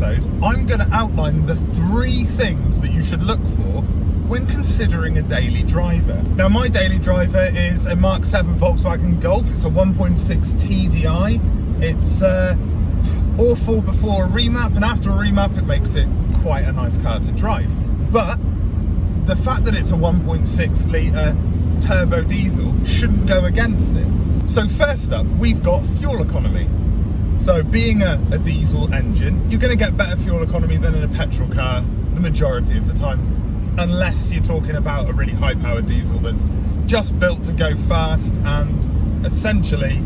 episode, I'm going to outline the 3 things that you should look for when considering a daily driver. Now, my daily driver is a Mk7 Volkswagen Golf. It's a 1.6 TDI. It's awful before a remap, and after a remap it makes it quite a nice car to drive. But the fact that it's a 1.6 litre turbo diesel shouldn't go against it. So first up, we've got fuel economy. So being a diesel engine, you're going to get better fuel economy than in a petrol car the majority of the time, unless you're talking about a really high-powered diesel that's just built to go fast and essentially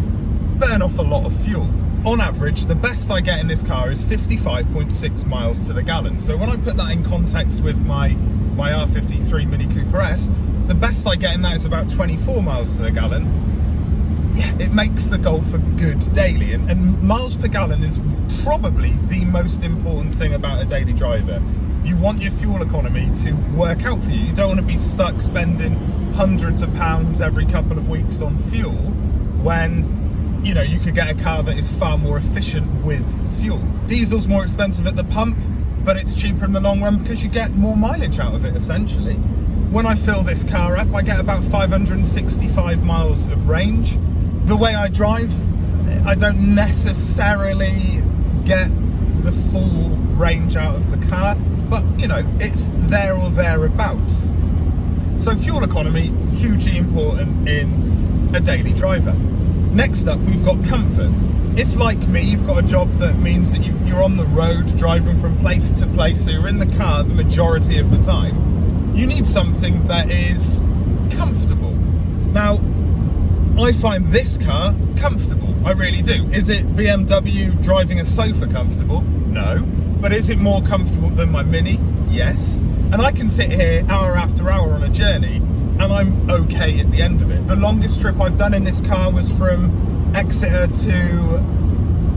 burn off a lot of fuel. On average, the best I get in this car is 55.6 miles to the gallon. So when I put that in context with my R53 Mini Cooper S, the best I get in that is about 24 miles to the gallon. Yeah, it makes the Golf a good daily, and miles per gallon is probably the most important thing about a daily driver. You want your fuel economy to work out for you. You don't want to be stuck spending hundreds of pounds every couple of weeks on fuel when, you know, you could get a car that is far more efficient with fuel. Diesel's more expensive at the pump, but it's cheaper in the long run because you get more mileage out of it, essentially. When I fill this car up, I get about 565 miles of range. The way I drive, I don't necessarily get the full range out of the car, but you know, it's there or thereabouts. So fuel economy, hugely important in a daily driver. Next up, we've got comfort. If, like me, you've got a job that means that you're on the road driving from place to place, so you're in the car the majority of the time, you need something that is comfortable. Now, I find this car comfortable, I really do. Is it BMW driving a sofa comfortable? No. But is it more comfortable than my Mini? Yes. And I can sit here hour after hour on a journey and I'm okay at the end of it. The longest trip I've done in this car was from Exeter to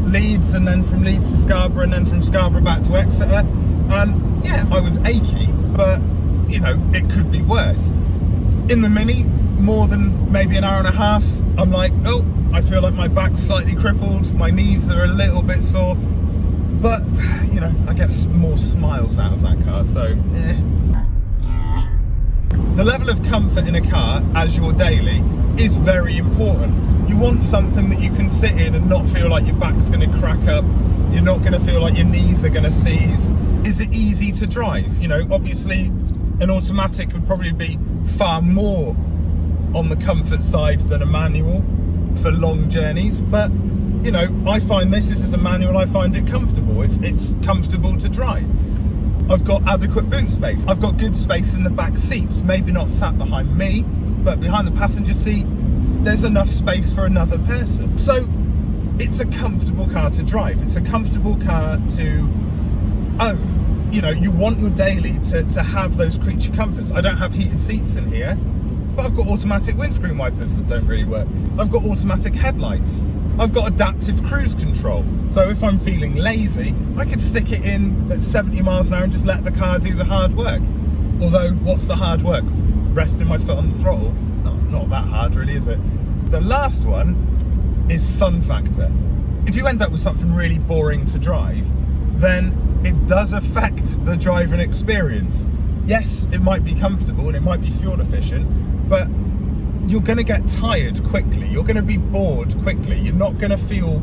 Leeds, and then from Leeds to Scarborough, and then from Scarborough back to Exeter. And yeah, I was achy, but you know, it could be worse. In the Mini, more than maybe an hour and a half, I'm like, oh, I feel like my back's slightly crippled, my knees are a little bit sore, but you know, I get more smiles out of that car, so eh. The level of comfort in a car as your daily is very important. You want something that you can sit in and not feel like your back's going to crack up, you're not going to feel like your knees are going to seize. Is it easy to drive? You know, obviously an automatic would probably be far more on the comfort side than a manual for long journeys, but you know, I find this is a manual, I find it comfortable. It's comfortable to drive. I've got adequate boot space. I've got good space in the back seats, maybe not sat behind me, but behind the passenger seat there's enough space for another person. So it's a comfortable car to drive. It's a comfortable car to own. You know, you want your daily to have those creature comforts. I don't have heated seats in here, but I've got automatic windscreen wipers that don't really work. I've got automatic headlights. I've got adaptive cruise control. So if I'm feeling lazy, I could stick it in at 70 miles an hour and just let the car do the hard work. Although, what's the hard work? Resting my foot on the throttle? Not that hard really, is it? The last one is fun factor. If you end up with something really boring to drive, then it does affect the driving experience. Yes, it might be comfortable and it might be fuel efficient, but you're going to get tired quickly. You're going to be bored quickly. You're not going to feel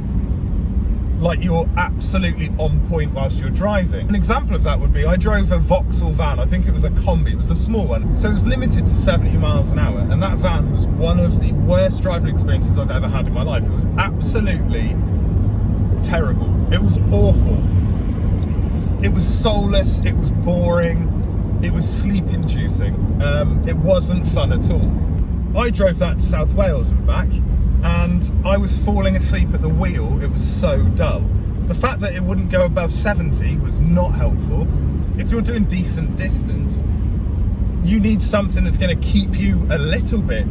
like you're absolutely on point whilst you're driving. An example of that would be, I drove a Vauxhall van. I think it was a combi. It was a small one. So it was limited to 70 miles an hour. And that van was one of the worst driving experiences I've ever had in my life. It was absolutely terrible. It was awful. It was soulless. It was boring. It was sleep-inducing. It wasn't fun at all. I drove that to South Wales and back, and I was falling asleep at the wheel. It was so dull. The fact that it wouldn't go above 70 was not helpful. If you're doing decent distance, you need something that's going to keep you a little bit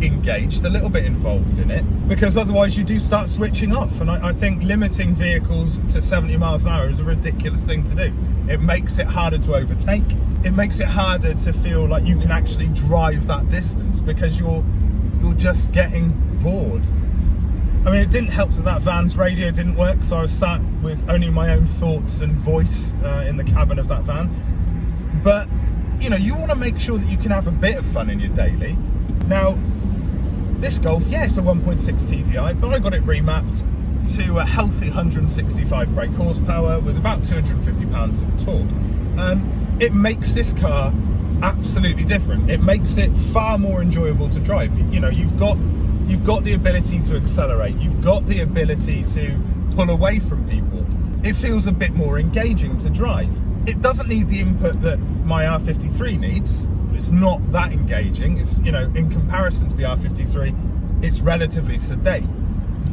engaged, a little bit involved in it, because otherwise you do start switching off. And I think limiting vehicles to 70 miles an hour is a ridiculous thing to do. It makes it harder to overtake. It makes it harder to feel like you can actually drive that distance, because you're just getting bored. I mean, it didn't help that van's radio didn't work, so I was sat with only my own thoughts and voice in the cabin of that van. But, you know, you want to make sure that you can have a bit of fun in your daily. Now, this Golf, yeah, it's a 1.6 TDI, but I got it remapped to a healthy 165 brake horsepower with about 250 pounds of torque. And it makes this car absolutely different. It makes it far more enjoyable to drive. You know, you've got the ability to accelerate. You've got the ability to pull away from people. It feels a bit more engaging to drive. It doesn't need the input that my R53 needs. It's not that engaging. It's, you know, in comparison to the R53, it's relatively sedate.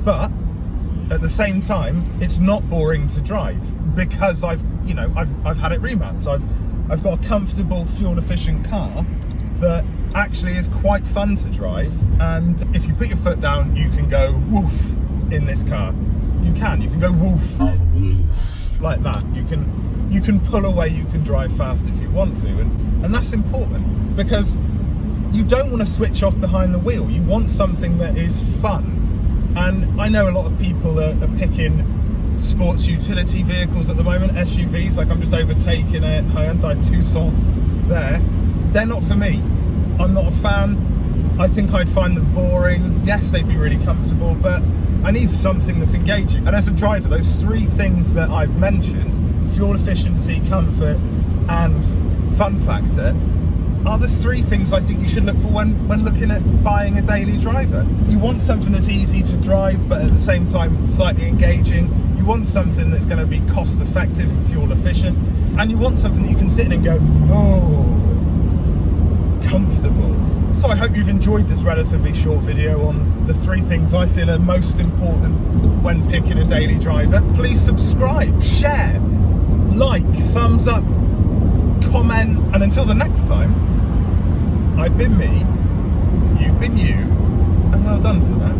But at the same time, it's not boring to drive because I've had it remapped. I've got a comfortable, fuel efficient car that actually is quite fun to drive. And if you put your foot down, you can go woof in this car. You can go woof like that. You can pull away, you can drive fast if you want to, and that's important because you don't want to switch off behind the wheel. You want something that is fun. And I know a lot of people are picking sports utility vehicles at the moment, SUVs, like I'm just overtaking a Hyundai Tucson there. They're not for me. I'm not a fan. I think I'd find them boring. Yes, they'd be really comfortable, but I need something that's engaging. And as a driver, those three things that I've mentioned, fuel efficiency, comfort, and fun factor, are the three things I think you should look for when looking at buying a daily driver. You want something that's easy to drive, but at the same time slightly engaging. You want something that's going to be cost effective and fuel efficient. And you want something that you can sit in and go, oh, comfortable. So I hope you've enjoyed this relatively short video on the three things I feel are most important when picking a daily driver. Please subscribe, share, like, thumbs up, comment, and until the next time, I've been me, you've been you, and well done for that.